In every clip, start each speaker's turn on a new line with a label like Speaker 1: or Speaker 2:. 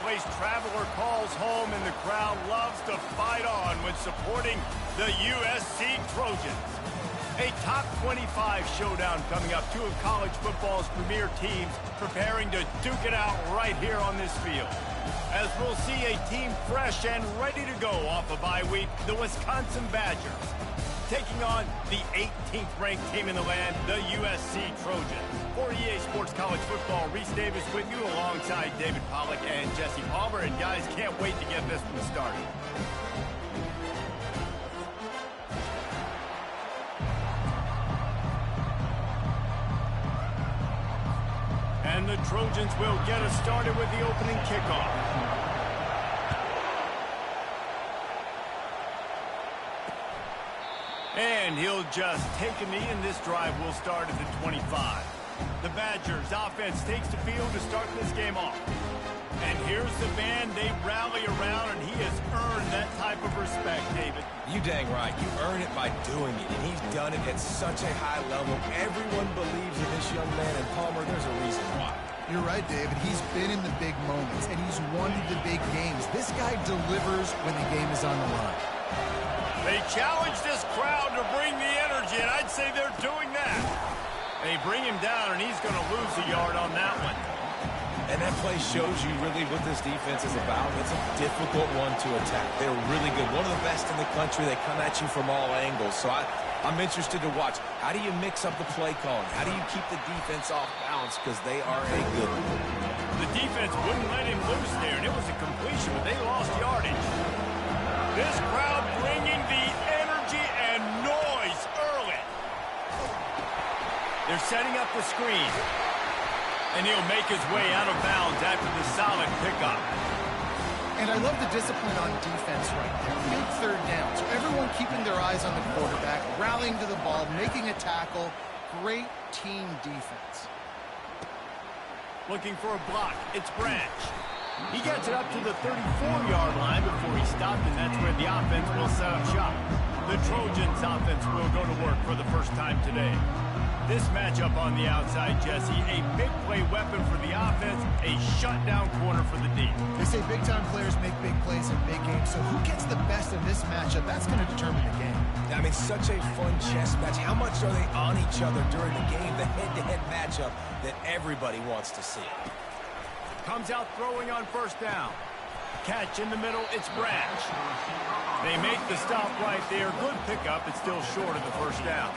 Speaker 1: place traveler calls home, and the crowd loves to fight on when supporting the USC Trojans. A top 25 showdown coming up. Two of college football's premier teams preparing to duke it out right here on this field. As we'll see a team fresh and ready to go off a bye week, the Wisconsin Badgers, taking on the 18th ranked team in the land, the USC Trojans. For EA Sports College Football, Reese Davis with you alongside David Pollack and Jesse Palmer. And guys, can't wait to get this one started. And the Trojans will get us started with the opening kickoff. And he'll just take a knee, and this drive will start at the 25. The Badgers offense takes the field to start this game off. And here's the man they rally around, and he has earned that type of respect, David.
Speaker 2: You dang right. You earn it by doing it, and he's done it at such a high level. Everyone believes in this young man, and Palmer, there's a reason why.
Speaker 3: You're right, David. He's been in the big moments, and he's won the big games. This guy delivers when the game is on the line.
Speaker 1: They challenge this crowd to bring the energy, and I'd say they're doing that. They bring him down, and he's going to lose a yard on that one.
Speaker 2: And that play shows you really what this defense is about. It's a difficult one to attack. They're really good. One of the best in the country. They come at you from all angles. So I'm interested to watch. How do you mix up the play calling? How do you keep the defense off balance? Because they are a good one.
Speaker 1: The defense wouldn't let him loose there, and it was a completion, but they lost yardage. This crowd bringing the energy and noise early. They're setting up the screen. And he'll make his way out of bounds after the solid pickup.
Speaker 3: And I love the discipline on defense right there. Big third down. So everyone keeping their eyes on the quarterback, rallying to the ball, making a tackle. Great team defense.
Speaker 1: Looking for a block. It's Branch. He gets it up to the 34-yard line before he stopped, and that's where the offense will set up shop. The Trojans offense will go to work for the first time today. This matchup on the outside, Jesse, a big play weapon for the offense, a shutdown corner for the D.
Speaker 3: They say big-time players make big plays in big games, so who gets the best in this matchup, that's going to determine the game.
Speaker 2: I mean, such a fun chess match. How much are they on each other during the game, the head-to-head matchup that everybody wants to see?
Speaker 1: Comes out throwing on first down. Catch in the middle, it's Branch. They make the stop right there. Good pickup, it's still short of the first down.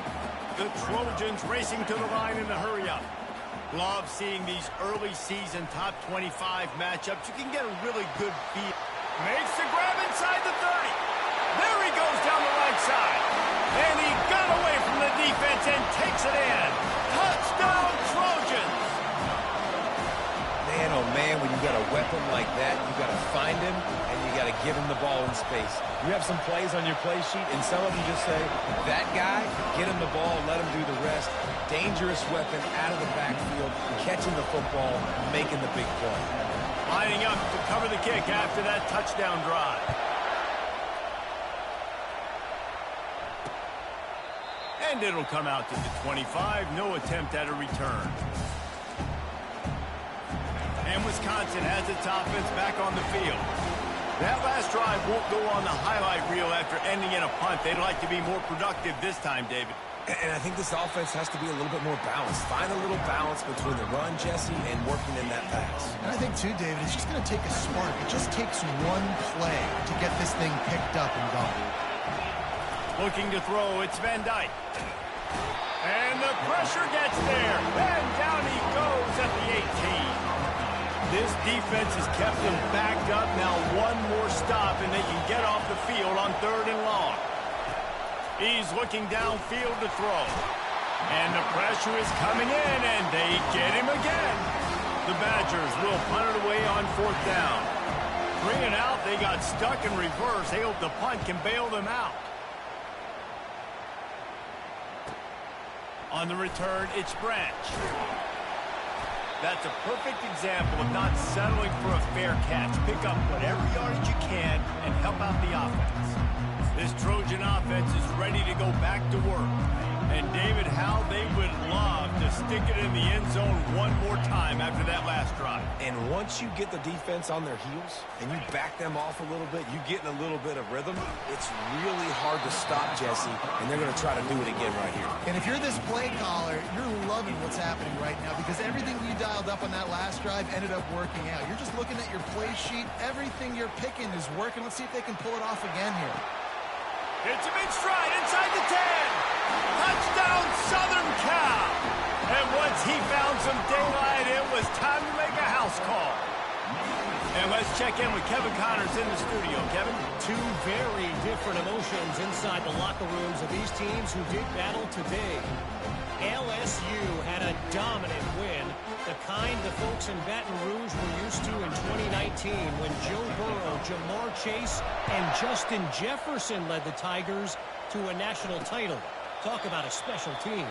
Speaker 1: The Trojans racing to the line in the hurry-up. Love seeing these early season top 25 matchups. You can get a really good feel. Makes the grab inside the 30. There he goes down the right side. And he got away from the defense and takes it in. Touchdown, Trojans!
Speaker 2: Man, oh man, when you got a weapon like that, you got to find him, and you got to give him the ball in space. You have some plays on your play sheet, and some of them just say, that guy, get him the ball, let him do the rest. Dangerous weapon out of the backfield, catching the football, making the big play.
Speaker 1: Lining up to cover the kick after that touchdown drive. And it'll come out to the 25. No attempt at a return. And Wisconsin has its offense back on the field. That last drive won't go on the highlight reel after ending in a punt. They'd like to be more productive this time, David.
Speaker 2: And I think this offense has to be a little bit more balanced. Find a little balance between the run, Jesse, and working in that pass.
Speaker 3: And I think, too, David, it's just going to take a spark. It just takes one play to get this thing picked up and gone.
Speaker 1: Looking to throw, it's Van Dyke. And the pressure gets there. And down he goes at the 18. This defense has kept him backed up. Now one more stop, and they can get off the field on 3rd and long. He's looking downfield to throw. And the pressure is coming in, and they get him again. The Badgers will punt it away on 4th down. 3 and out, they got stuck in reverse. They hope the punt can bail them out. On the return, it's Branch. That's a perfect example of not settling for a fair catch. Pick up whatever yardage you can and help out the offense. This Trojan offense is ready to go back to work. And David, how they would love to stick it in the end zone one more time after that last drive.
Speaker 2: And once you get the defense on their heels and you back them off a little bit, you get in a little bit of rhythm, it's really hard to stop, Jesse, and they're going to try to do it again right here.
Speaker 3: And if you're this play caller, you're loving what's happening right now because everything you dialed up on that last drive ended up working out. You're just looking at your play sheet. Everything you're picking is working. Let's see if they can pull it off again here.
Speaker 1: It's a big stride inside the 10. Touchdown, Southern Cal. And once he found some daylight, it was time to make a house call. And let's check in with Kevin Connors in the studio. Kevin?
Speaker 4: Two very different emotions inside the locker rooms of these teams who did battle today. LSU had a dominant win, the kind the folks in Baton Rouge were used to in 2019 when Joe Burrow, Jamar Chase, and Justin Jefferson led the Tigers to a national title. Talk about a special team.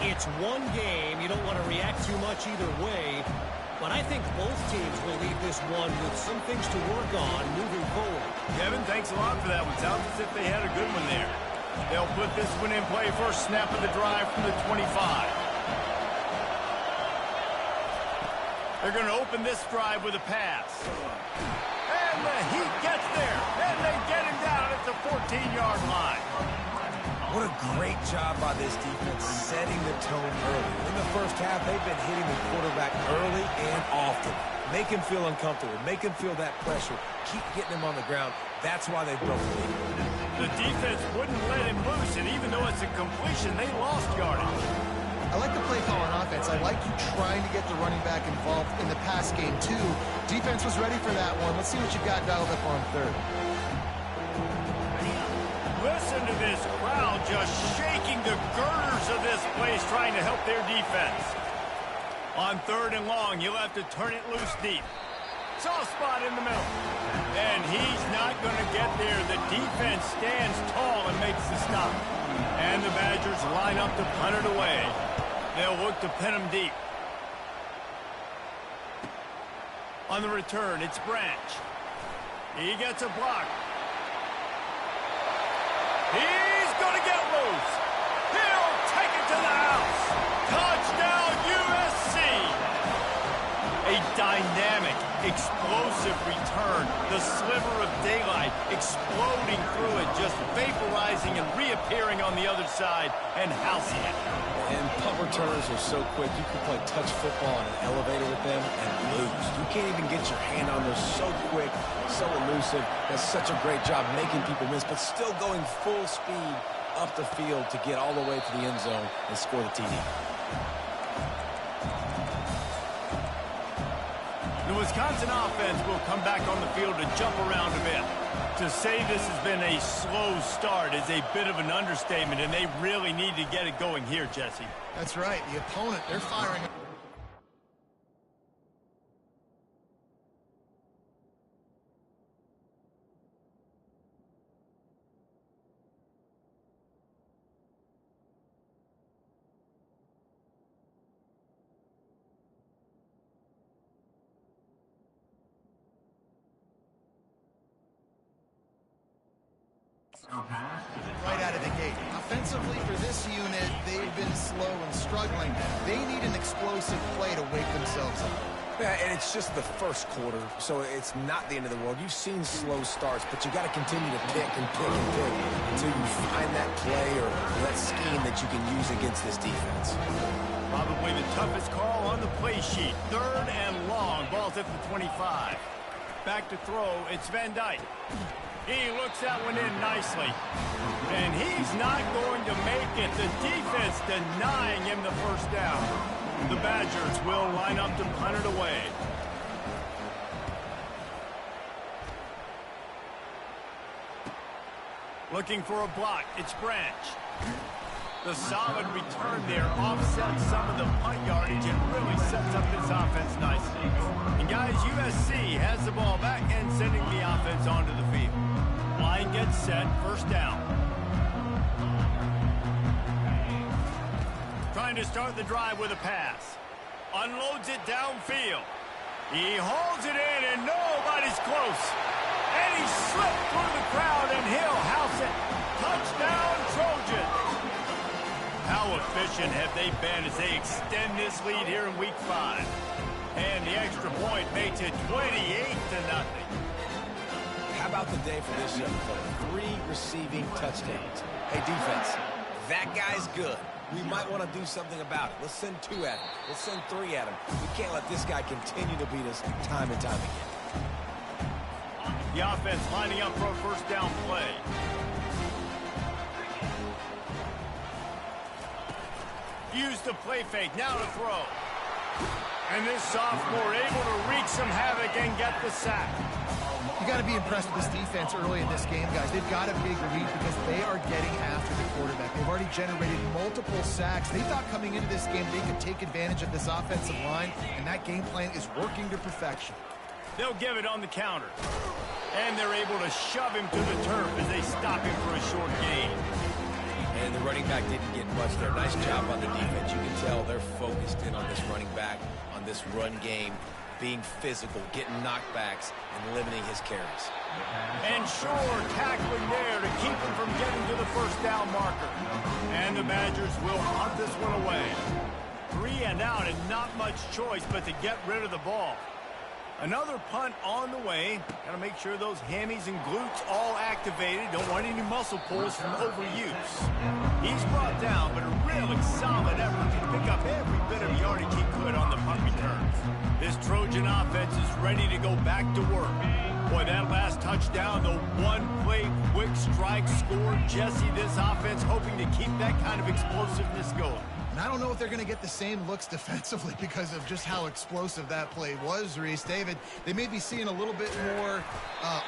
Speaker 4: It's one game. You don't want to react too much either way. But I think both teams will leave this one with some things to work on moving forward.
Speaker 1: Kevin, thanks a lot for that one. Sounds as if they had a good one there. They'll put this one in play first snap of the drive from the 25. They're going to open this drive with a pass. And the Heat gets there. And they get him down at the 14-yard line.
Speaker 2: What a great job by this defense setting the tone early. In the first half, they've been hitting the quarterback early and often. Make him feel uncomfortable. Make him feel that pressure. Keep getting him on the ground. That's why they broke the lead.
Speaker 1: The defense wouldn't let him loose, and even though it's a completion, they lost yardage.
Speaker 3: I like the play call on offense. I like you trying to get the running back involved in the pass game, too. Defense was ready for that one. Let's see what you got dialed up on third.
Speaker 1: Listen to this crowd just shaking the girders of this place, trying to help their defense. On third and long, you'll have to turn it loose deep. Soft spot in the middle. And he's not going to get there. The defense stands tall and makes the stop. And the Badgers line up to punt it away. They'll look to pin him deep. On the return, it's Branch. He gets a block. He's going to get loose. He'll take it to the house. Touchdown, USC. A dynamic, explosive return. The sliver of daylight exploding through it, just vaporizing and reappearing on the other side and housing it.
Speaker 2: And punt returners are so quick. You can play touch football in an elevator with them and lose. You can't even get your hand on those. So quick, so elusive. Does such a great job making people miss, but still going full speed up the field to get all the way to the end zone and score the TD.
Speaker 1: The Wisconsin offense will come back on the field to jump around a bit. To say this has been a slow start is a bit of an understatement, and they really need to get it going here, Jesse.
Speaker 3: That's right. The opponent, they're firing. Right out of the gate. Offensively, for this unit, they've been slow and struggling. They need an explosive play to wake themselves up.
Speaker 2: Yeah, and it's just the first quarter, so it's not the end of the world. You've seen slow starts, but you got to continue to pick and pick and pick until you find that play or that scheme that you can use against this defense.
Speaker 1: Probably the toughest call on the play sheet. Third and long. Ball's at the 25. Back to throw. It's Van Dyke. He looks that one in nicely. And he's not going to make it. The defense denying him the first down. The Badgers will line up to punt it away. Looking for a block. It's Branch. The solid return there offsets some of the punt yardage and really sets up this offense nicely. And guys, USC has the ball back and sending the offense onto the field. Line gets set, first down. Trying to start the drive with a pass. Unloads it downfield. He hauls it in and nobody's close. And he slipped through the crowd and he'll house it. Touchdown, Trojan. efficient have they been as they extend this lead here in Week 5. And the extra point makes it 28-0.
Speaker 2: How about the day for this young fella? 3 receiving touchdowns. Hey, defense, that guy's good. We might want to do something about it. Let's send 2 at him. Let's send 3 at him. We can't let this guy continue to beat us time and time again.
Speaker 1: The offense lining up for a first down play. Use the play fake, now to throw. And this sophomore able to wreak some havoc and get the sack.
Speaker 3: You got to be impressed with this defense early in this game, guys. They've got a big lead because they are getting after the quarterback. They've already generated multiple sacks. They thought coming into this game they could take advantage of this offensive line, and that game plan is working to perfection.
Speaker 1: They'll give it on the counter. And they're able to shove him to the turf as they stop him for a short gain.
Speaker 2: And the running back didn't get much there. Nice job on the defense. You can tell they're focused in on this running back, on this run game, being physical, getting knockbacks, and limiting his carries.
Speaker 1: And sure, tackling there to keep him from getting to the first down marker. And the Badgers will punt this one away. 3 and out and not much choice but to get rid of the ball. Another punt on the way. Got to make sure those hammies and glutes all activated. Don't want any muscle pulls from overuse. He's brought down, but a really solid effort to pick up every bit of yardage he could on the punt returns. This Trojan offense is ready to go back to work. Boy, that last touchdown, the one-play quick strike score. Jesse, this offense hoping to keep that kind of explosiveness going.
Speaker 3: And I don't know if they're going to get the same looks defensively because of just how explosive that play was, Reese. David, they may be seeing a little bit more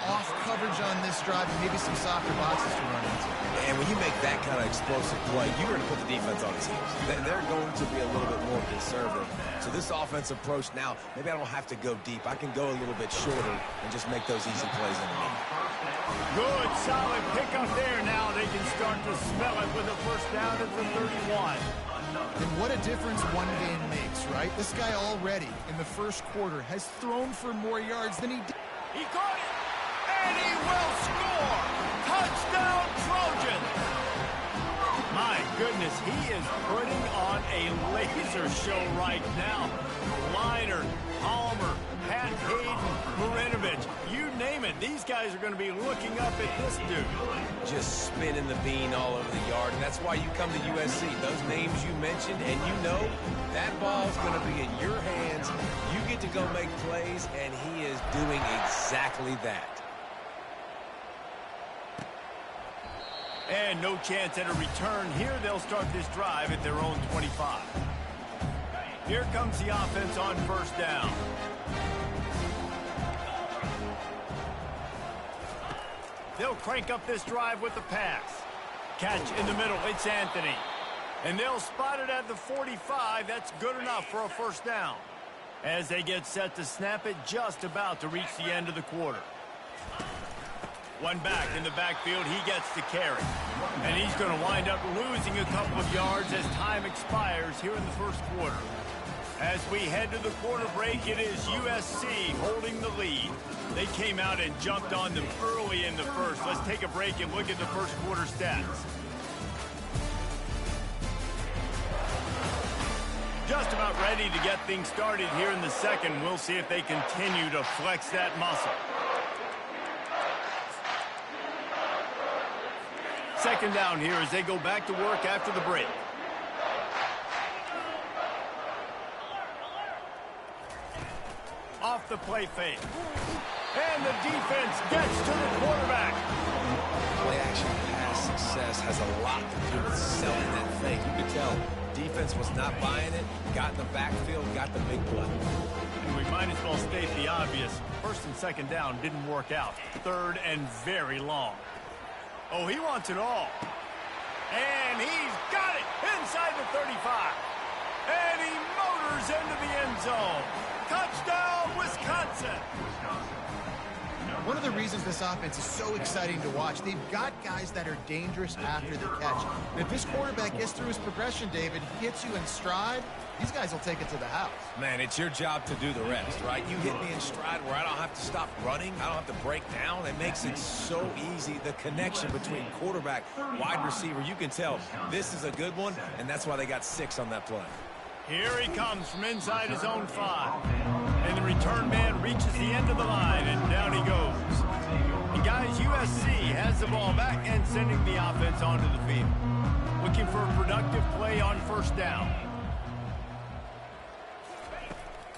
Speaker 3: off coverage on this drive and maybe some softer boxes to run into.
Speaker 2: And when you make that kind of explosive play, you're going to put the defense on his heels. They're going to be a little bit more conservative. So this offensive approach now, maybe I don't have to go deep. I can go a little bit shorter and just make those easy plays underneath.
Speaker 1: Good, solid pickup there. Now they can start to smell it with a first down at the 31.
Speaker 3: And what a difference one game makes, right? This guy already in the first quarter has thrown for more yards than he did.
Speaker 1: He caught it, and he will score. Touchdown, Trojans. My goodness, he is putting on a laser show right now. Liner, Palmer, Pat Hayden, Marinovich, you name it. These guys are going to be looking up at this dude.
Speaker 2: Just spinning the bean all over the yard, and that's why you come to USC. Those names you mentioned, and you know that ball's going to be in your hands. You get to go make plays, and he is doing exactly that.
Speaker 1: And no chance at a return here. They'll start this drive at their own 25. Here comes the offense on first down. They'll crank up this drive with the pass. Catch in the middle. It's Anthony. And they'll spot it at the 45. That's good enough for a first down. As they get set to snap it, just about to reach the end of the quarter. One back in the backfield. He gets the carry. And he's going to wind up losing a couple of yards as time expires here in the first quarter. As we head to the quarter break, it is USC holding the lead. They came out and jumped on them early in the first. Let's take a break and look at the first quarter stats. Just about ready to get things started here in the second. We'll see if they continue to flex that muscle. Second down here as they go back to work after the break. Off the play fake. And the defense gets to the quarterback.
Speaker 2: Play action pass success has a lot to do with selling that fake. You could tell defense was not buying it, got in the backfield, got the big play.
Speaker 1: And we might as well state the obvious. First and second down didn't work out. Third and very long. Oh, he wants it all. And he's got it inside the 35. And he motors into the end zone. Touchdown, Wisconsin.
Speaker 3: One of the reasons this offense is so exciting to watch, they've got guys that are dangerous after the catch. And if this quarterback gets through his progression, David, he gets you in stride, These guys will take it to the house.
Speaker 2: Man, it's your job to do the rest, right? You hit me in stride where I don't have to stop running. I don't have to break down. It makes it so easy. The connection between quarterback, wide receiver, you can tell this is a good one, and that's why they got 6 on that play.
Speaker 1: Here he comes from inside his own 5. And the return man reaches the end of the line, and down he goes. And guys, USC has the ball back and sending the offense onto the field. Looking for a productive play on first down.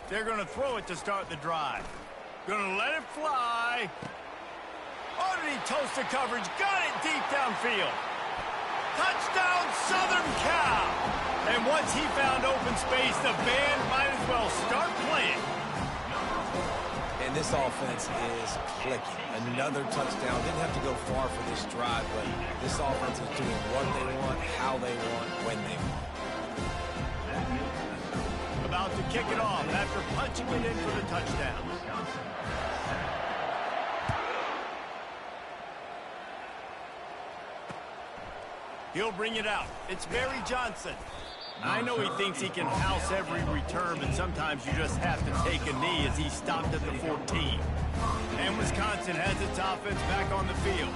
Speaker 1: They're going to throw it to start the drive. Going to let it fly. Oh, did he toast the coverage? Got it deep downfield. Touchdown, Southern Cal. And once he found open space, the band might as well start playing.
Speaker 2: And this offense is clicking. Another touchdown. Didn't have to go far for this drive, but this offense is doing what they want, how they want, when they want.
Speaker 1: About to kick it off after punching it in for the touchdown. He'll bring it out. It's Barry Johnson. I know he thinks he can house every return, but sometimes you just have to take a knee as he stopped at the 14. And Wisconsin has its offense back on the field.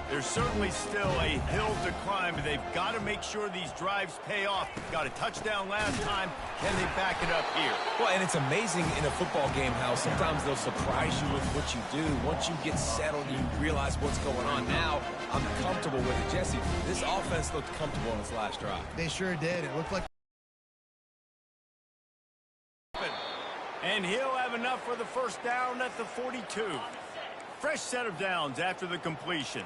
Speaker 1: There's certainly still a hill to climb, but they've got to make sure these drives pay off. Got a touchdown last time. Can they back it up here?
Speaker 2: Well, and it's amazing in a football game how sometimes they'll surprise you with what you do. Once you get settled, you realize what's going on. Now, I'm comfortable with it. Jesse, this offense looked comfortable in its last drive.
Speaker 3: They sure did. It looked like...
Speaker 1: And he'll have enough for the first down at the 42. Fresh set of downs after the completion.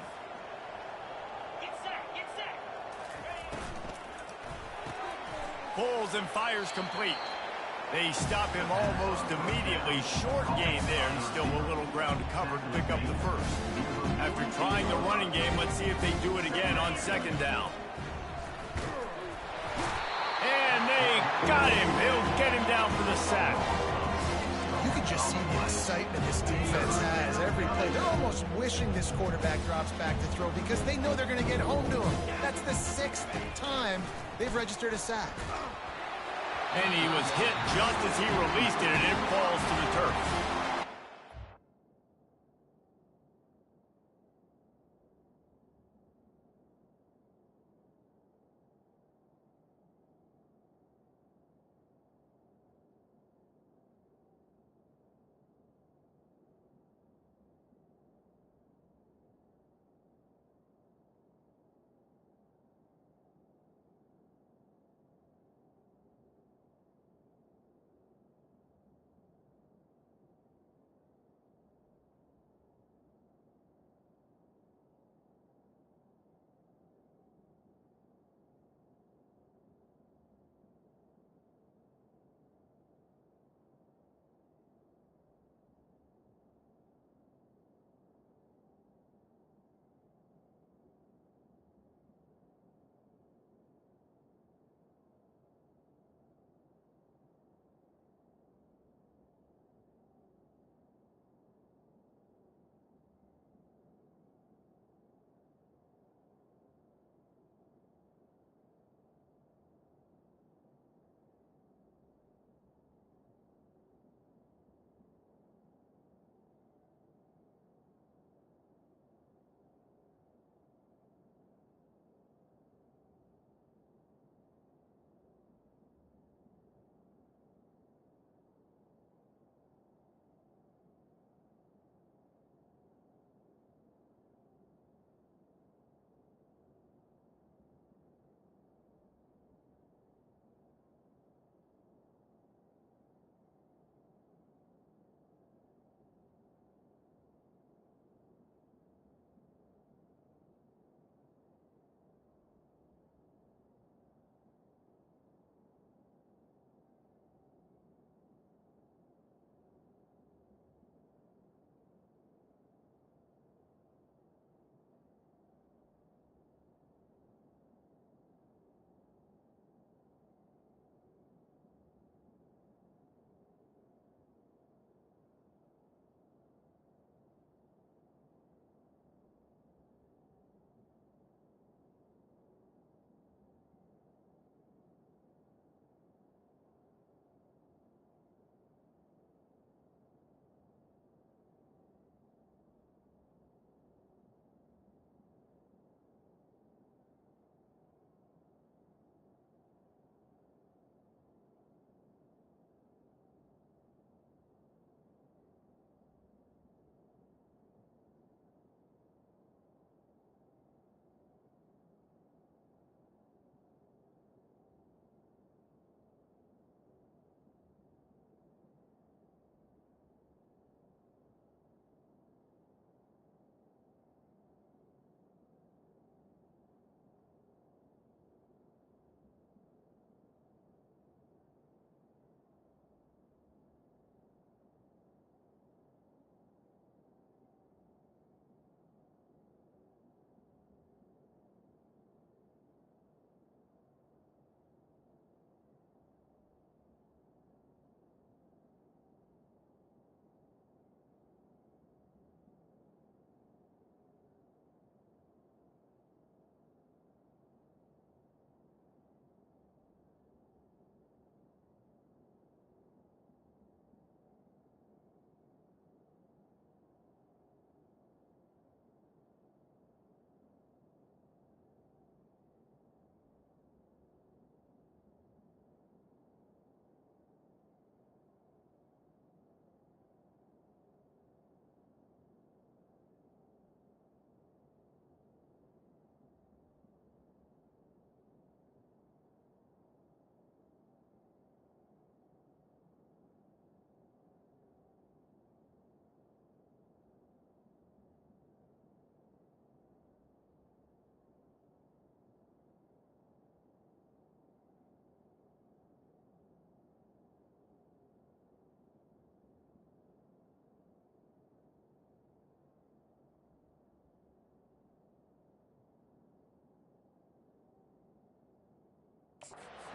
Speaker 1: Pulls and fires complete. They stop him almost immediately. Short gain there, and still a little ground to cover to pick up the first. After trying the running game, let's see if they do it again on second down. And they got him. He'll get him down for the sack.
Speaker 3: You can just see the excitement this defense has every play. They're almost wishing this quarterback drops back to throw because they know they're going to get home to him. That's the 6th time they've registered a sack.
Speaker 1: And he was hit just as he released it, and it falls to the turf.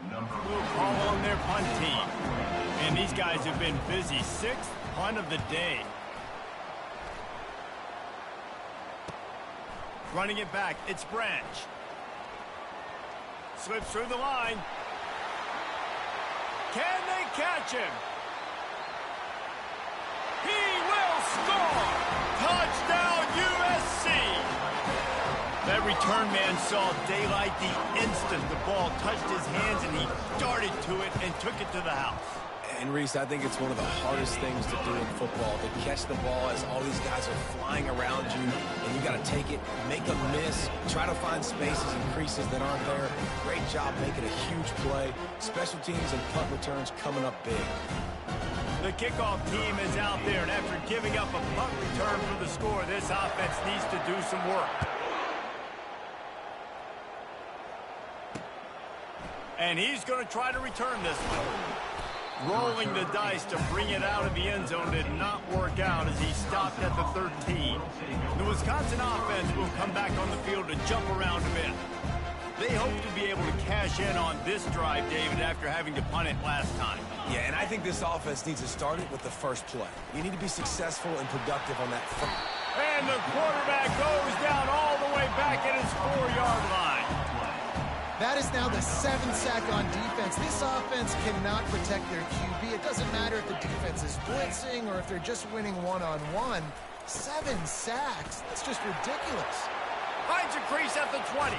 Speaker 1: We'll call on their punt team. And these guys have been busy. Sixth punt of the day. Running it back, it's Branch. Slips through the line. Can they catch him? He will score! Touchdown USC! That return man saw daylight the instant the ball touched his hands, and he darted to it and took it to the house.
Speaker 2: And, Reese, I think it's one of the hardest things to do in football, to catch the ball as all these guys are flying around you, and you got to take it, make a miss, try to find spaces and creases that aren't there. Great job making a huge play. Special teams and punt returns coming up big.
Speaker 1: The kickoff team is out there, and after giving up a punt return for the score, this offense needs to do some work. And he's going to try to return this one. Rolling the dice to bring it out of the end zone did not work out as he stopped at the 13. The Wisconsin offense will come back on the field to jump around a bit. They hope to be able to cash in on this drive, David, after having to punt it last time.
Speaker 2: Yeah, and I think this offense needs to start it with the first play. You need to be successful and productive on that front.
Speaker 1: And the quarterback goes down all the way back at his 4-yard line.
Speaker 3: That is now the 7th sack on defense. This offense cannot protect their QB. It doesn't matter if the defense is blitzing or if they're just winning one-on-one. 7 sacks. That's just ridiculous.
Speaker 1: Finds a crease at the 20.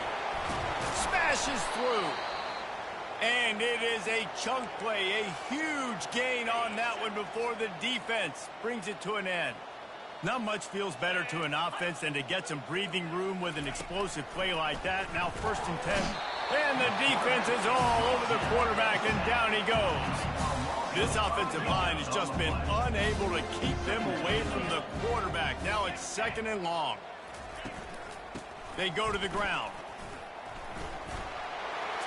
Speaker 1: Smashes through. And it is a chunk play. A huge gain on that one before the defense brings it to an end. Not much feels better to an offense than to get some breathing room with an explosive play like that. Now 1st and 10. And the defense is all over the quarterback, and down he goes. This offensive line has just been unable to keep them away from the quarterback. Now it's 2nd and long. They go to the ground.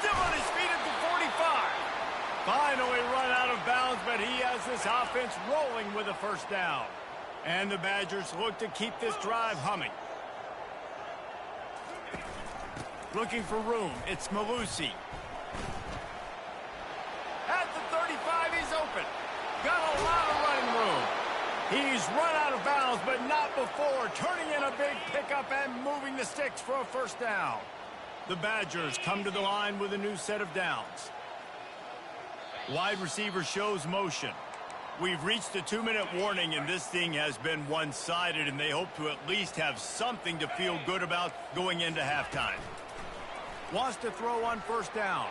Speaker 1: Still on his feet at the 45. Finally run out of bounds, but he has this offense rolling with a 1st down. And the Badgers look to keep this drive humming. Looking for room. It's Malusi. At the 35, he's open. Got a lot of running room. He's run out of bounds, but not before. Turning in a big pickup and moving the sticks for a 1st down. The Badgers come to the line with a new set of downs. Wide receiver shows motion. We've reached the 2-minute warning, and this thing has been one-sided, and they hope to at least have something to feel good about going into halftime. Wants to throw on 1st down.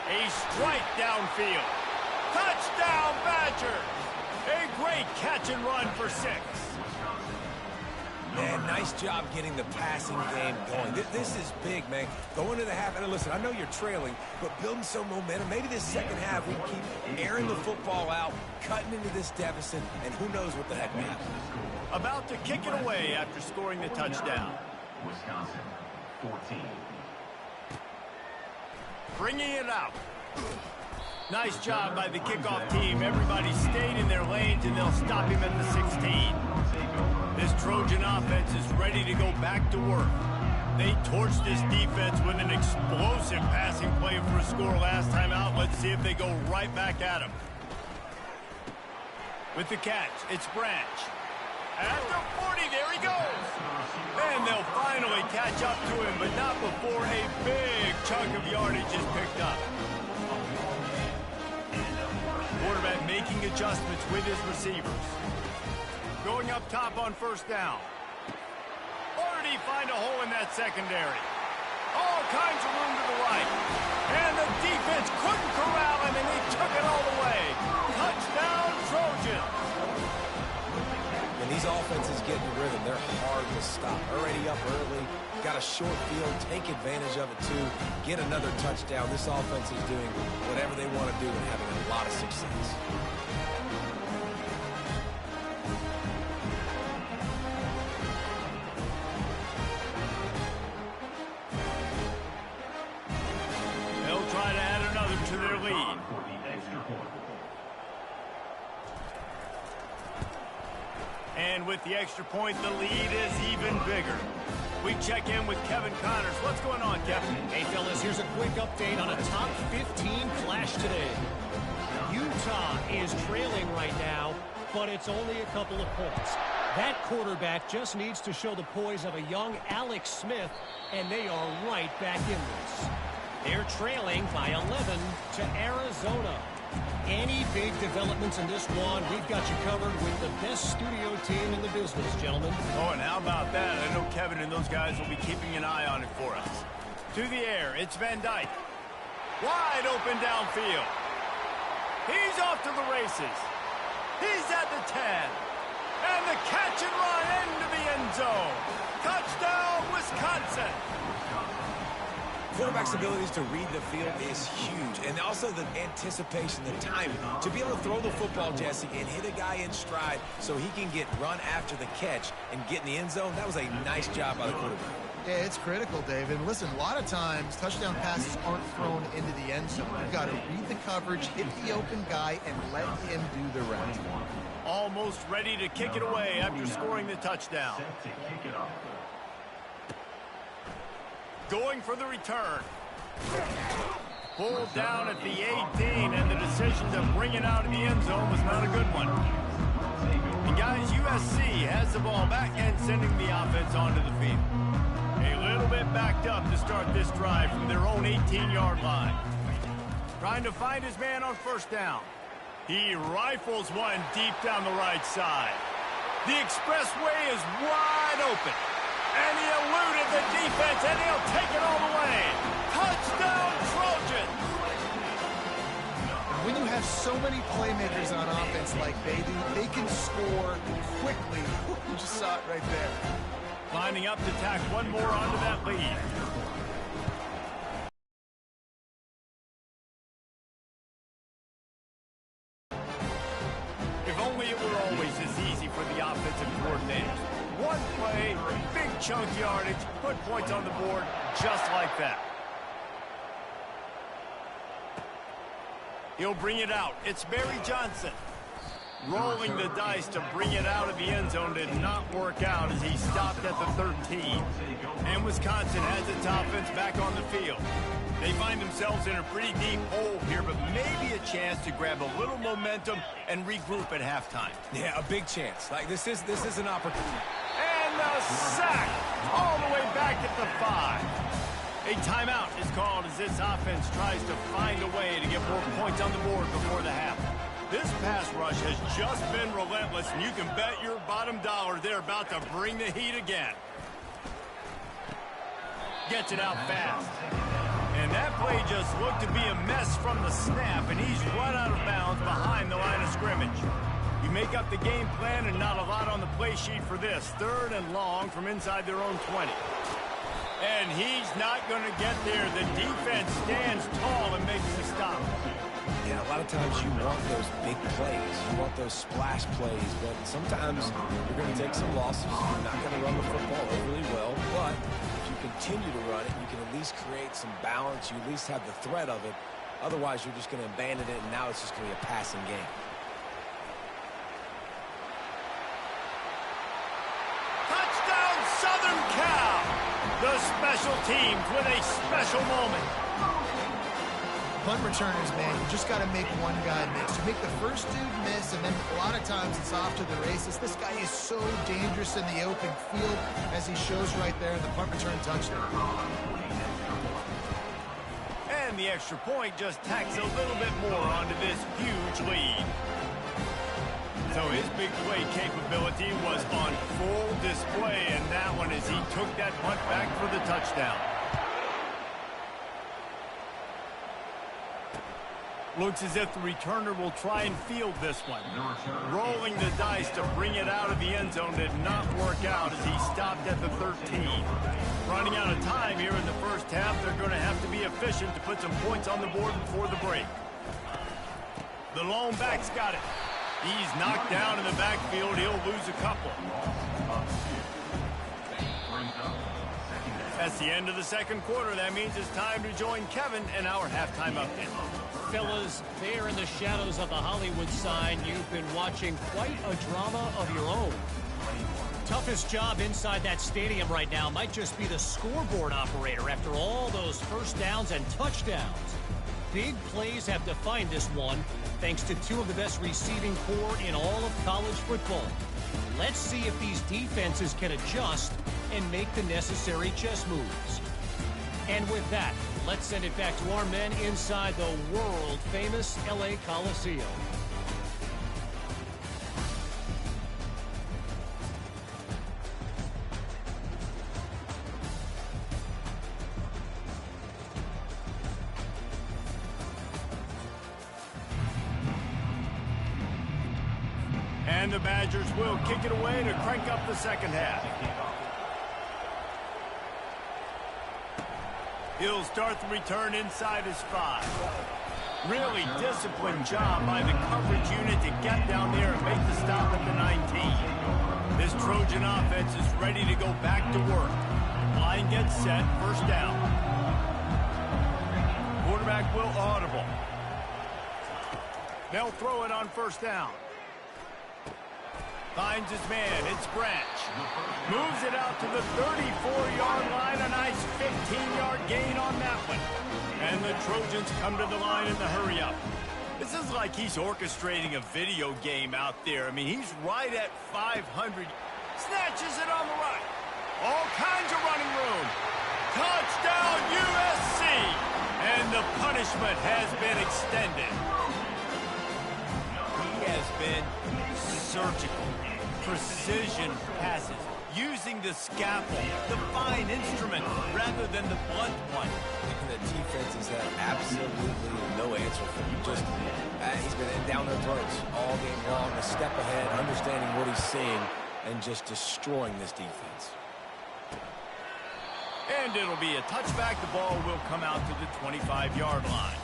Speaker 1: A strike downfield. Touchdown, Badgers! A great catch and run for 6.
Speaker 2: Man, nice job getting the passing game going. This is big, man. Go into the half, and listen, I know you're trailing, but building some momentum. Maybe this second half we keep airing the football out, cutting into this deficit, and who knows what the heck will happen.
Speaker 1: About to kick it away after scoring the touchdown.
Speaker 5: Wisconsin, 14.
Speaker 1: Bringing it out. Nice job by the kickoff team. Everybody stayed in their lanes, and they'll stop him at the 16. This Trojan offense is ready to go back to work. They torched this defense with an explosive passing play for a score last time out. Let's see if they go right back at him. With the catch, it's Branch. At the 40, there he goes. And they'll finally catch up to him, but not before a big chunk of yardage is picked up. Quarterback making adjustments with his receivers. Going up top on 1st down. Or did he find a hole in that secondary? All kinds of room to the right. And the defense couldn't corral him, and he took it all the way. Touchdown, Trojans.
Speaker 2: When these offenses get in rhythm, they're hard to stop. Already up early, got a short field, take advantage of it too, get another touchdown. This offense is doing whatever they want to do and having a lot of success.
Speaker 1: They'll try to add another to their lead. And with the extra point, the lead is even bigger. We check in with Kevin Connors. What's going on, Kevin?
Speaker 4: Hey, fellas, here's a quick update on a top 15 flash today. Utah is trailing right now, but it's only a couple of points. That quarterback just needs to show the poise of a young Alex Smith, and they are right back in this. They're trailing by 11 to Arizona. Any big developments in this one, we've got you covered with the best studio team in the business, gentlemen.
Speaker 1: Oh, and how about that? I know Kevin and those guys will be keeping an eye on it for us. To the air, it's Van Dyke. Wide open downfield. He's off to the races. He's at the 10. And the catch and run into the end zone. Touchdown, Wisconsin.
Speaker 2: Quarterback's abilities to read the field is huge, and also the anticipation, the timing. To be able to throw the football, Jesse, and hit a guy in stride so he can get run after the catch and get in the end zone, that was a nice job by the quarterback.
Speaker 3: Yeah, it's critical, David. Listen, a lot of times touchdown passes aren't thrown into the end zone. You've got to read the coverage, hit the open guy, and let him do the rest.
Speaker 1: Almost ready to kick it away after scoring the touchdown.
Speaker 5: Set to kick it off.
Speaker 1: Going for the return. Pulled down at the 18, and the decision to bring it out of the end zone was not a good one. And guys, USC has the ball back and sending the offense onto the field. A little bit backed up to start this drive from their own 18-yard line. Trying to find his man on first down. He rifles one deep down the right side. The expressway is wide open. And he eluded the defense, and he'll take it all the way. Touchdown, Trojans!
Speaker 3: When you have so many playmakers on offense like they do, they can score quickly. You just saw it right there.
Speaker 1: Lining up to tack one more onto that lead. If only it were always as easy for the offensive coordinators. One play, big chunk yardage, put points on the board just like that. He'll bring it out. It's Barry Johnson. Rolling the dice to bring it out of the end zone did not work out as he stopped at the 13. And Wisconsin has its offense back on the field. They find themselves in a pretty deep hole here, but maybe a chance to grab a little momentum and regroup at halftime.
Speaker 2: Yeah, a big chance. Like this is an opportunity.
Speaker 1: And the sack all the way back at the 5. A timeout is called as this offense tries to find a way to get more points on the board before the half. This pass rush has just been relentless, and you can bet your bottom dollar they're about to bring the heat again. Gets it out fast. And that play just looked to be a mess from the snap, and he's run out of bounds behind the line of scrimmage. You make up the game plan and not a lot on the play sheet for this. 3rd and long from inside their own 20. And he's not going to get there. The defense stands tall and makes the stop.
Speaker 2: Yeah, a lot of times you want those big plays. You want those splash plays, but sometimes you're going to take some losses. You're not going to run the football overly well, but if you continue to run it, you can at least create some balance. You at least have the threat of it. Otherwise, you're just going to abandon it, and now it's just going to be a passing game.
Speaker 1: Touchdown, Southern Cal! The special teams with a special moment.
Speaker 3: Punt returners, man, you just got to make one guy miss. You make the first dude miss, and then a lot of times it's off to the races. This guy is so dangerous in the open field, as he shows right there in the punt return touchdown.
Speaker 1: And the extra point just tacks a little bit more onto this huge lead. So his big play capability was on full display, and that one as he took that punt back for the touchdown. Looks as if the returner will try and field this one. Rolling the dice to bring it out of the end zone did not work out as he stopped at the 13. Running out of time here in the first half, they're going to have to be efficient to put some points on the board before the break. The lone back's got it. He's knocked down in the backfield. He'll lose a couple. That's the end of the second quarter. That means it's time to join Kevin in our halftime update.
Speaker 4: Fellas, there in the shadows of the Hollywood sign, you've been watching quite a drama of your own. Toughest job inside that stadium right now might just be the scoreboard operator after all those first downs and touchdowns. Big plays have defined this one, thanks to two of the best receiving corps in all of college football. Let's see if these defenses can adjust and make the necessary chess moves. And with that, let's send it back to our men inside the world-famous LA Coliseum.
Speaker 1: And the Badgers will kick it away to crank up the second half. He'll start the return inside his 5. Really disciplined job by the coverage unit to get down there and make the stop at the 19. This Trojan offense is ready to go back to work. Line gets set, first down. Quarterback will audible. They'll throw it on first down. Finds his man, it's Branch. Moves it out to the 34-yard line, a nice 15-yard gain on that one. And the Trojans come to the line in the hurry-up. This is like he's orchestrating a video game out there. I mean, he's right at 500. Snatches it on the right. All kinds of running room. Touchdown, USC! And the punishment has been extended. He has been surgical. Precision passes, using the scalpel, the fine instrument, rather than the blunt one.
Speaker 2: And the defense has had absolutely no answer for him. Just, he's been down their throats all game long, a step ahead, understanding what he's seeing, and just destroying this defense.
Speaker 1: And it'll be a touchback. The ball will come out to the 25-yard line.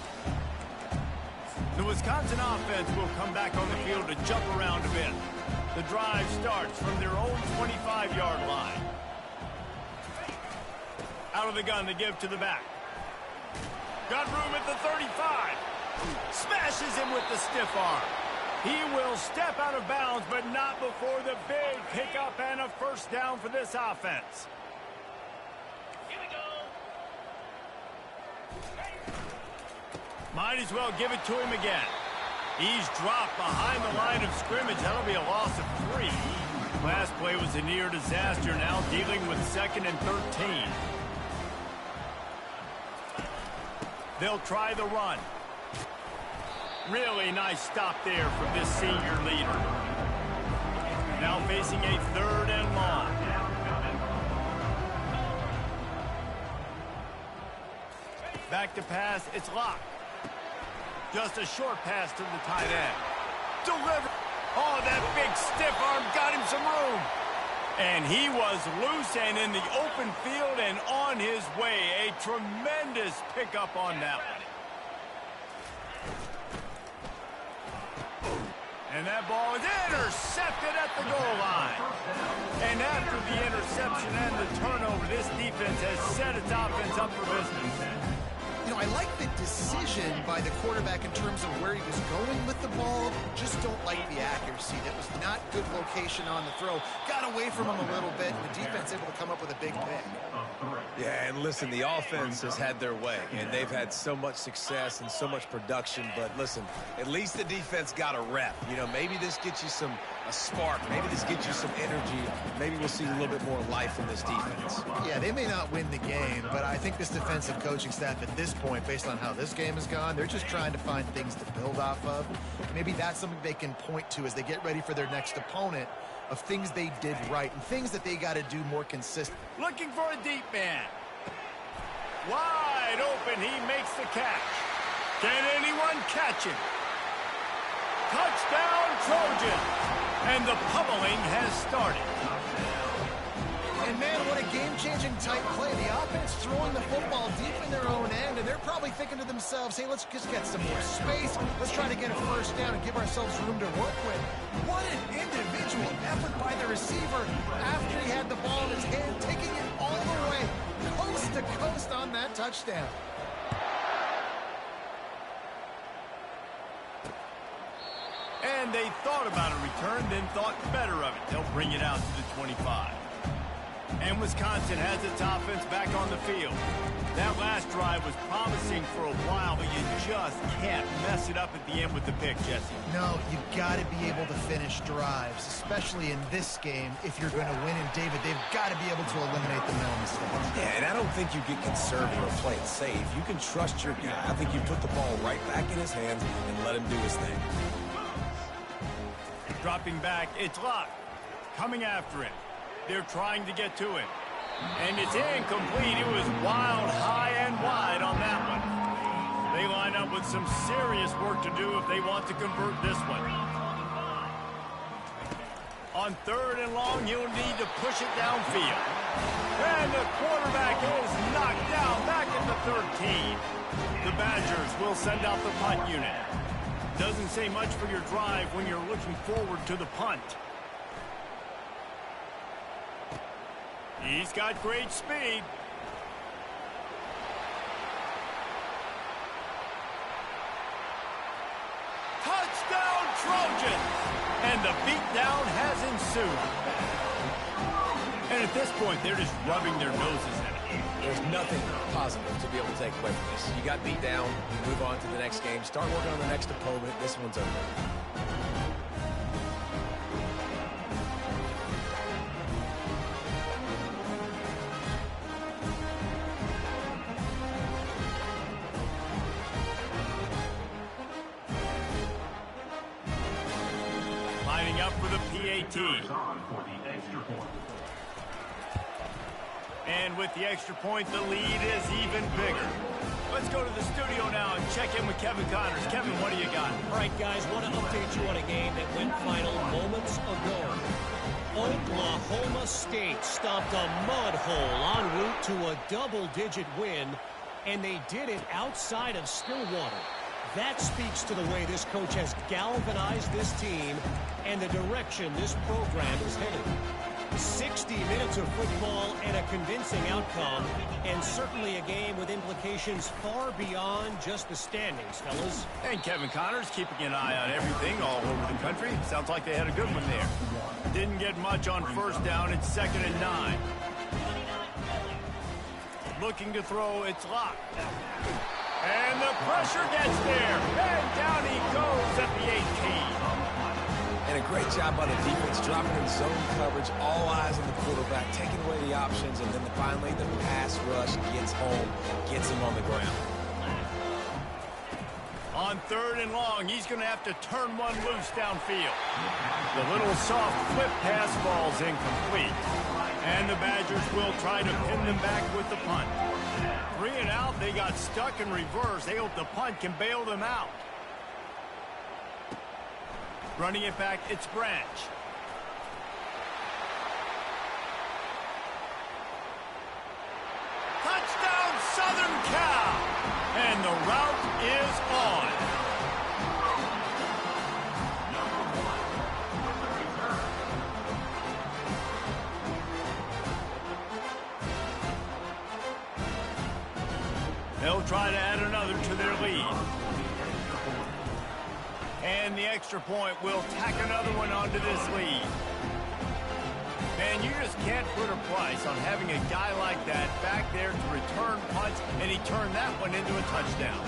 Speaker 1: The Wisconsin offense will come back on the field to jump around a bit. The drive starts from their own 25-yard line. Out of the gun to give to the back. Got room at the 35. Smashes him with the stiff arm. He will step out of bounds, but not before the big pickup and a first down for this offense.
Speaker 4: Here we go.
Speaker 1: Might as well give it to him again. He's dropped behind the line of scrimmage. That'll be a loss of 3. Last play was a near disaster. Now dealing with 2nd and 13. They'll try the run. Really nice stop there from this senior leader. Now facing a 3rd and long. Back to pass. It's locked. Just a short pass to the tight end. Deliver. Oh, that big stiff arm got him some room. And he was loose and in the open field and on his way. A tremendous pickup on that one. And that ball is intercepted at the goal line. And after the interception and the turnover, this defense has set its offense up for business.
Speaker 3: You know, I like the decision by the quarterback in terms of where he was going with the ball. Just don't like the accuracy. That was not good location on the throw. Got away from him a little bit, and the defense able to come up with a big pick.
Speaker 2: Yeah, and listen, the offense has had their way, and they've had so much success and so much production. But listen, at least the defense got a rep. You know, maybe this gets you a spark. Maybe this gets you some energy. Maybe we'll see a little bit more life in this defense.
Speaker 3: Yeah, they may not win the game, but I think this defensive coaching staff at this point, based on how this game has gone, they're just trying to find things to build off of. Maybe that's something they can point to as they get ready for their next opponent, of things they did right and things that they got to do more consistent.
Speaker 1: Looking for a deep man. Wide open, he makes the catch. Can anyone catch him? Touchdown, Trojans! And the pummeling has started.
Speaker 3: And man, what a game-changing type play. The offense throwing the football deep in their own end, and they're probably thinking to themselves, hey, let's just get some more space. Let's try to get a first down and give ourselves room to work with. What an individual effort by the receiver after he had the ball in his hand, taking it all the way, coast to coast on that touchdown.
Speaker 1: And they thought about a return, then thought better of it. They'll bring it out to the 25. And Wisconsin has its offense back on the field. That last drive was promising for a while, but you just can't mess it up at the end with the pick, Jesse.
Speaker 3: No, you've got to be able to finish drives, especially in this game. If you're going to win, and David, they've got to be able to eliminate the middle mistakes.
Speaker 2: Yeah, and I don't think you get conservative or play it safe. You can trust your guy. I think you put the ball right back in his hands and let him do his thing.
Speaker 1: Dropping back, it's Locke. Coming after him. They're trying to get to him. And it's incomplete. It was wild, high, and wide on that one. They line up with some serious work to do if they want to convert this one. On 3rd and long, he'll need to push it downfield. And the quarterback is knocked down back at the 13. The Badgers will send out the punt unit. Doesn't say much for your drive when you're looking forward to the punt. He's got great speed. Touchdown, Trojans! And the beatdown has ensued. And at this point, they're just rubbing their noses in it.
Speaker 2: There's nothing positive to be able to take away from this. You got beat down, you move on to the next game, start working on the next opponent. This one's over.
Speaker 1: Lining up for the PAT. And with the extra point, the lead is even bigger. Let's go to the studio now and check in with Kevin Connors. Kevin, what do you got?
Speaker 4: All right, guys, want to update you on a game that went final moments ago. Oklahoma State stomped a mud hole en route to a double-digit win, and they did it outside of Stillwater. That speaks to the way this coach has galvanized this team and the direction this program is headed. 60 minutes of football and a convincing outcome, and certainly a game with implications far beyond just the standings, fellas.
Speaker 1: And Kevin Connors keeping an eye on everything all over the country. Sounds like they had a good one there. Didn't get much on 1st down. It's 2nd and 9. Looking to throw, it's Locke. And the pressure gets there. And down he goes at the 18.
Speaker 2: And a great job by the defense, dropping in zone coverage, all eyes on the quarterback, taking away the options, and then finally the pass rush gets home, gets him on the ground.
Speaker 1: On 3rd and long, he's going to have to turn one loose downfield. The little soft flip pass falls incomplete. And the Badgers will try to pin them back with the punt. 3 and out, they got stuck in reverse. They hope the punt can bail them out. Running it back, it's Branch. Touchdown, Southern Cal! And the route is on. They'll try to add another to their lead. And the extra point will tack another one onto this lead. Man, you just can't put a price on having a guy like that back there to return punts, and he turned that one into a touchdown.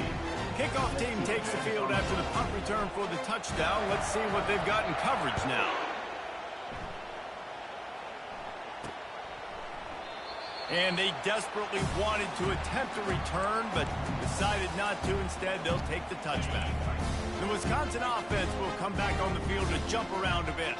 Speaker 1: Kickoff team takes the field after the punt return for the touchdown. Let's see what they've got in coverage now. And they desperately wanted to attempt a return, but decided not to. Instead, they'll take the touchback. The Wisconsin offense will come back on the field to jump around a bit.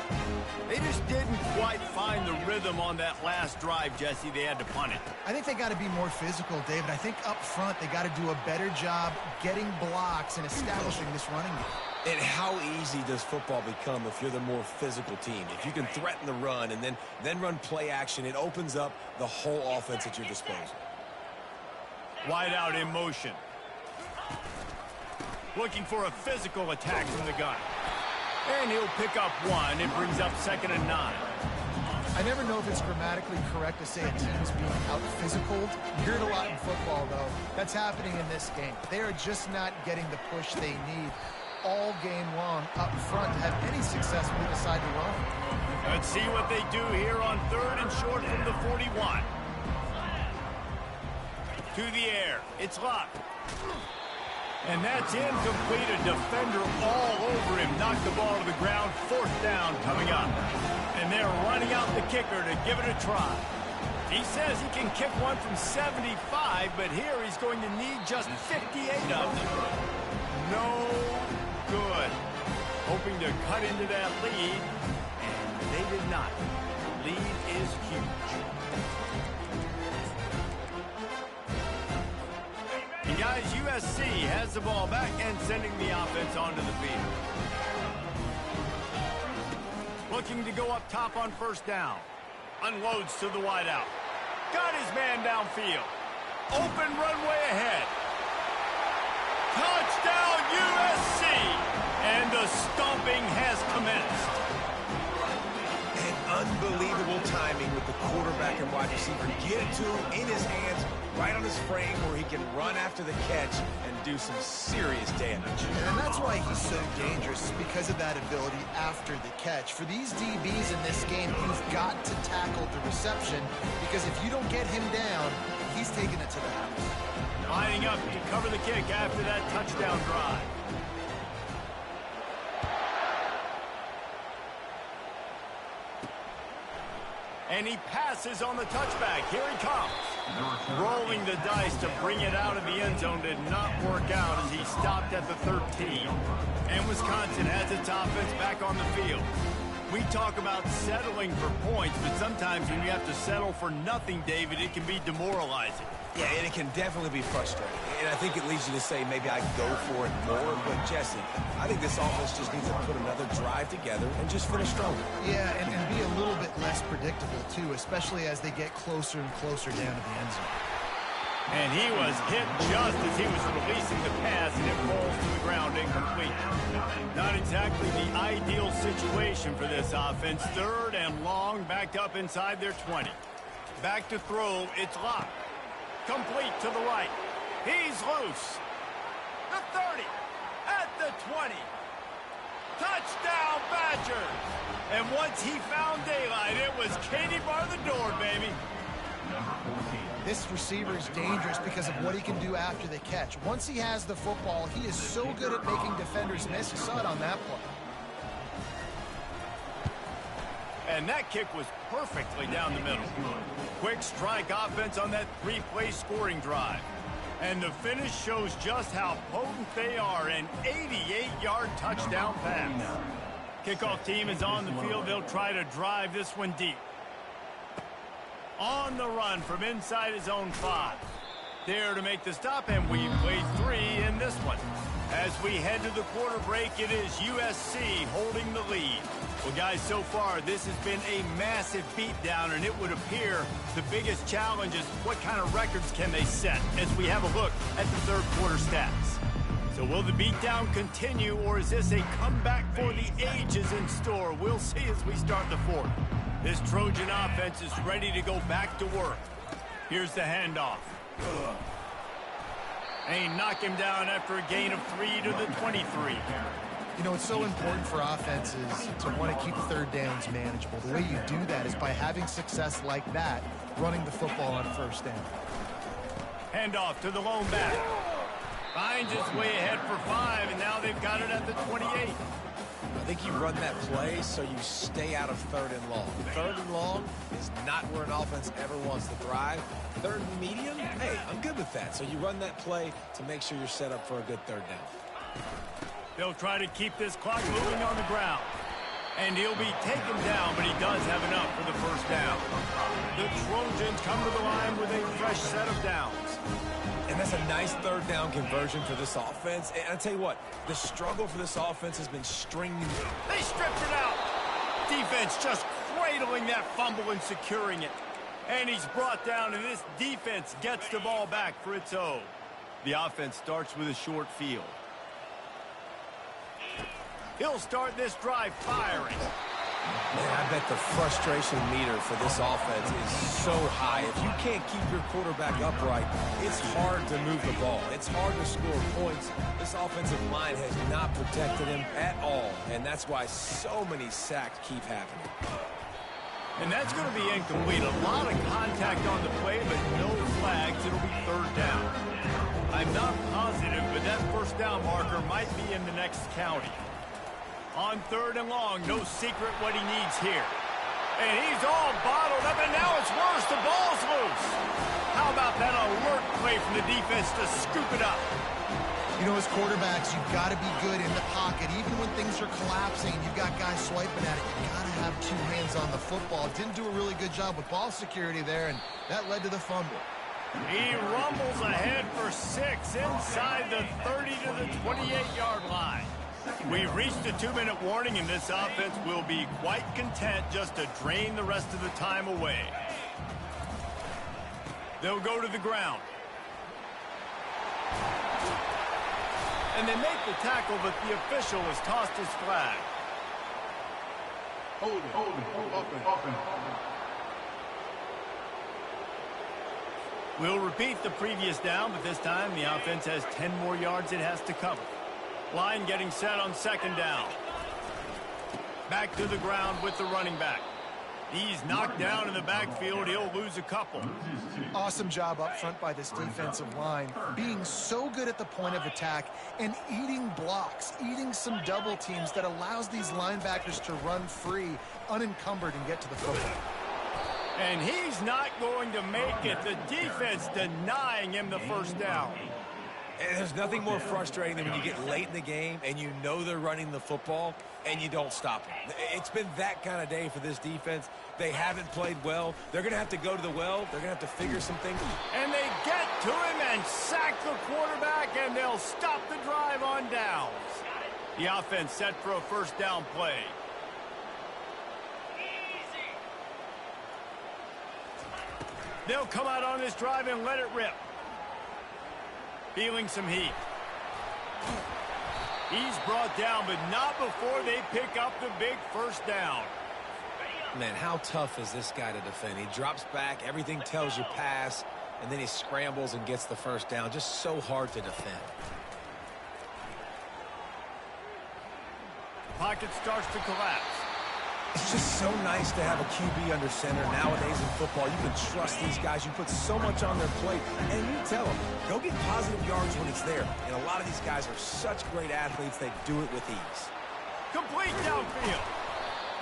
Speaker 1: They just didn't quite find the rhythm on that last drive, Jesse. They had to punt it.
Speaker 3: I think they got to be more physical, David. I think up front they got to do a better job getting blocks and establishing this running game.
Speaker 2: And how easy does football become if you're the more physical team? If you can threaten the run and then run play action, it opens up the whole offense at your disposal.
Speaker 1: Wide out in motion. Looking for a physical attack from the gun. And he'll pick up one. It brings up 2nd and 9.
Speaker 3: I never know if it's grammatically correct to say a team is being out-physical. You hear it a lot in football, though. That's happening in this game. They are just not getting the push they need. all game long up front to have any success when they decide to run.
Speaker 1: Let's see what they do here on 3rd and short from the 41. To the air. It's locked. And that's incomplete. A defender all over him. Knocked the ball to the ground. 4th down coming up. And they're running out the kicker to give it a try. He says he can kick one from 75, but here he's going to need just 58 of them. No good. Hoping to cut into that lead, and they did not. Lead is huge. And guys, USC has the ball back and sending the offense onto the field. Looking to go up top on 1st down. Unloads to the wideout. Got his man downfield. Open runway ahead. Touchdown USC! And the stomping has commenced.
Speaker 2: And unbelievable timing with the quarterback and wide receiver. Get it to him in his hands, right on his frame where he can run after the catch and do some serious damage.
Speaker 3: And that's why he's so dangerous, because of that ability after the catch. For these DBs in this game, you've got to tackle the reception, because if you don't get him down, he's taking it to the house.
Speaker 1: Lining up to cover the kick after that touchdown drive. And he passes on the touchback. Here he comes. Rolling the dice to bring it out of the end zone did not work out as he stopped at the 13. And Wisconsin has its offense back on the field. We talk about settling for points, but sometimes when you have to settle for nothing, David, it can be demoralizing.
Speaker 2: Yeah, and it can definitely be frustrating. And I think it leads you to say maybe I go for it more. But, Jesse, I think this offense just needs to put another drive together and just finish stronger.
Speaker 3: Yeah, and be a little bit less predictable, too, especially as they get closer and closer down to the end zone.
Speaker 1: And he was hit just as he was releasing the pass, and it falls to the ground incomplete. Not exactly the ideal situation for this offense. 3rd and long, backed up inside their 20. Back to throw, it's locked. Complete to the right. He's loose. The 30. At the 20. Touchdown Badgers. And once he found daylight, it was Katie bar the door, baby.
Speaker 3: This receiver is dangerous because of what he can do after the catch. Once he has the football, he is so good at making defenders miss. You saw it on that play.
Speaker 1: And that kick was perfectly down the middle. Quick strike offense on that 3-play scoring drive. And the finish shows just how potent they are. An 88-yard touchdown pass. Kickoff team is on the field. They'll try to drive this one deep. On the run from inside his own 5. There to make the stop, and we played 3 in this one. As we head to the quarter break, it is USC holding the lead. Well, guys, so far, this has been a massive beatdown, and it would appear the biggest challenge is what kind of records can they set as we have a look at the 3rd quarter stats. So will the beatdown continue, or is this a comeback for the ages in store? We'll see as we start the 4th. This Trojan offense is ready to go back to work. Here's the handoff. And he knocked him down after a gain of 3 to the 23.
Speaker 3: You know, it's so important for offenses to want to keep 3rd downs manageable. The way you do that is by having success like that, running the football on 1st down.
Speaker 1: Handoff to the lone back. Finds his way ahead for 5, and now they've got it at the 28.
Speaker 2: I think you run that play so you stay out of 3rd and long. 3rd and long is not where an offense ever wants to thrive. 3rd and medium, hey, I'm good with that. So you run that play to make sure you're set up for a good 3rd down.
Speaker 1: They'll try to keep this clock moving on the ground. And he'll be taken down, but he does have enough for the 1st down. The Trojans come to the line with a fresh set of downs.
Speaker 2: And that's a nice 3rd down conversion for this offense. And I tell you what, the struggle for this offense has been stringing.
Speaker 1: They stripped it out. Defense just cradling that fumble and securing it. And he's brought down, and this defense gets the ball back for its own. The offense starts with a short field. He'll start this drive firing.
Speaker 2: Man, I bet the frustration meter for this offense is so high. If you can't keep your quarterback upright, it's hard to move the ball. It's hard to score points. This offensive line has not protected him at all, and that's why so many sacks keep happening.
Speaker 1: And that's going to be incomplete. A lot of contact on the play, but no flags. It'll be third down. I'm not positive, but that first down marker might be in the next county. On third and long, no secret what he needs here. And he's all bottled up, and now it's worse. The ball's loose. How about that alert play from the defense to scoop it up?
Speaker 3: You know, as quarterbacks, you've got to be good in the pocket. Even when things are collapsing, you've got guys swiping at it. You've got to have two hands on the football. Didn't do a really good job with ball security there, and that led to the fumble.
Speaker 1: He rumbles ahead for 6 inside the 30 to the 28-yard line. We've reached a 2-minute warning, and this offense will be quite content just to drain the rest of the time away. They'll go to the ground. And they make the tackle, but the official has tossed his flag.
Speaker 5: Hold it.
Speaker 1: We'll repeat the previous down, but this time the offense has 10 more yards it has to cover. Line getting set on second down. Back to the ground with the running back. He's knocked down in the backfield. He'll lose a couple.
Speaker 3: Awesome job up front by this defensive line, being so good at the point of attack and eating blocks, eating some double teams that allows these linebackers to run free, unencumbered, and get to the football.
Speaker 1: And he's not going to make it. The defense denying him the first down.
Speaker 2: And there's nothing more frustrating than when you get late in the game and you know they're running the football and you don't stop them. It's been that kind of day for this defense. They haven't played well. They're going to have to go to the well. They're going to have to figure some things.
Speaker 1: And they get to him and sack the quarterback, and they'll stop the drive on downs. The offense set for a first down play. They'll come out on this drive and let it rip. Feeling some heat. He's brought down, but not before they pick up the big first down.
Speaker 2: Man, how tough is this guy to defend? He drops back, everything tells you pass, and then he scrambles and gets the first down. Just so hard to defend.
Speaker 1: Pocket starts to collapse.
Speaker 2: It's just so nice to have a QB under center. Nowadays in football, you can trust these guys. You put so much on their plate, and you tell them, go get positive yards when it's there. And a lot of these guys are such great athletes, they do it with ease.
Speaker 1: Complete downfield.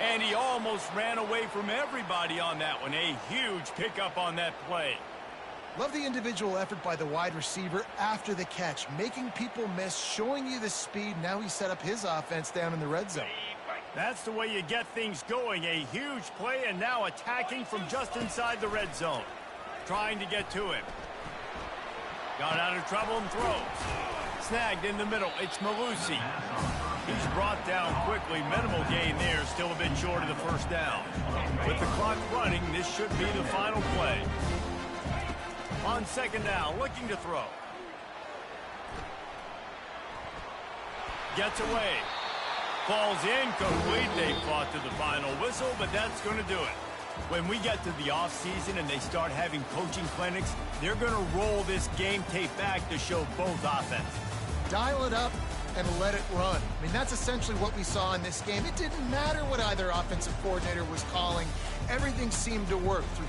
Speaker 1: And he almost ran away from everybody on that one. A huge pickup on that play.
Speaker 3: Love the individual effort by the wide receiver after the catch, making people miss, showing you the speed. Now he set up his offense down in the red zone.
Speaker 1: That's the way you get things going. A huge play, and now attacking from just inside the red zone. Trying to get to him. Got out of trouble and throws. Snagged in the middle. It's Malusi. He's brought down quickly. Minimal gain there. Still a bit short of the first down. With the clock running, this should be the final play. On second down, looking to throw. Gets away. Falls incomplete. They fought to the final whistle, but that's going to do it. When we get to the offseason and they start having coaching clinics, they're going to roll this game tape back to show both offenses.
Speaker 3: Dial it up and let it run. I mean, that's essentially what we saw in this game. It didn't matter what either offensive coordinator was calling. Everything seemed to work through